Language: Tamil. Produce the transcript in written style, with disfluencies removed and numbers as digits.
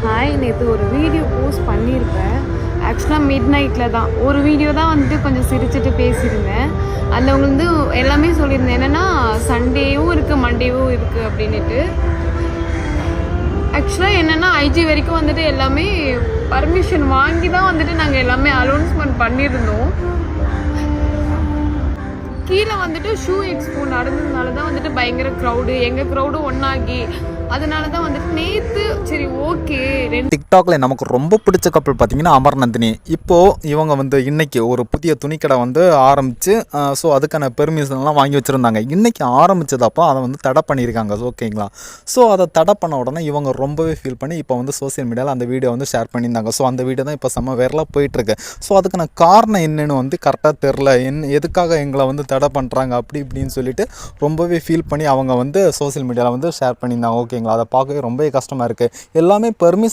ஹாய், நேற்று ஒரு வீடியோ போஸ்ட் பண்ணியிருப்பேன். ஆக்சுவலாக மிட் நைட்டில் தான் ஒரு வீடியோ தான் வந்துட்டு கொஞ்சம் சிரிச்சுட்டு பேசியிருந்தேன். அதில் வந்து எல்லாமே சொல்லியிருந்தேன். என்னென்னா சண்டேவும் இருக்குது, மண்டேவும் இருக்குது அப்படின்ட்டு. ஆக்சுவலாக என்னென்னா ஐஜி வரைக்கும் வந்துட்டு எல்லாமே பர்மிஷன் வாங்கி தான் வந்துட்டு நாங்கள் எல்லாமே அனௌன்ஸ்மெண்ட் பண்ணியிருந்தோம். கீழே வந்துட்டு ஷூ எக்ஸ்போ நடந்ததுனால தான் வந்துட்டு பயங்கர க்ரௌடு, எங்கள் க்ரௌடும் ஒன்றாகி அதனால தான் வந்துட்டு நேற்று சரி ஓகே. டிக்டாக்ல நமக்கு ரொம்ப பிடிச்ச கப்பல் பார்த்தீங்கன்னா அமர்நந்தினி. இப்போது இவங்க வந்து இன்றைக்கி ஒரு புதிய துணிக்கடை வந்து ஆரம்பித்து ஸோ அதுக்கான பெர்மிஷன்லாம் வாங்கி வச்சுருந்தாங்க. இன்றைக்கி ஆரம்பித்ததப்போ அதை வந்து தடை பண்ணியிருக்காங்க. ஓகேங்களா? ஸோ அதை தடை பண்ண உடனே இவங்க ரொம்பவே ஃபீல் பண்ணி இப்போ வந்து சோசியல் மீடியாவில் அந்த வீடியோ வந்து ஷேர் பண்ணியிருந்தாங்க. ஸோ அந்த வீடியோ தான் இப்போ செம்ம வேறலாக போயிட்டுருக்கு. ஸோ அதுக்கான காரணம் என்னென்னு வந்து கரெக்டாக தெரில, எதுக்காக எங்களை வந்து தடை பண்ணுறாங்க அப்படி இப்படின்னு சொல்லிட்டு ரொம்பவே ஃபீல் பண்ணி அவங்க வந்து சோசியல் மீடியாவில் வந்து ஷேர் பண்ணியிருந்தாங்க. ஓகேங்களா? அதை பார்க்கவே ரொம்பவே கஷ்டமாக இருக்குது. எல்லாமே பெர்மிஷன்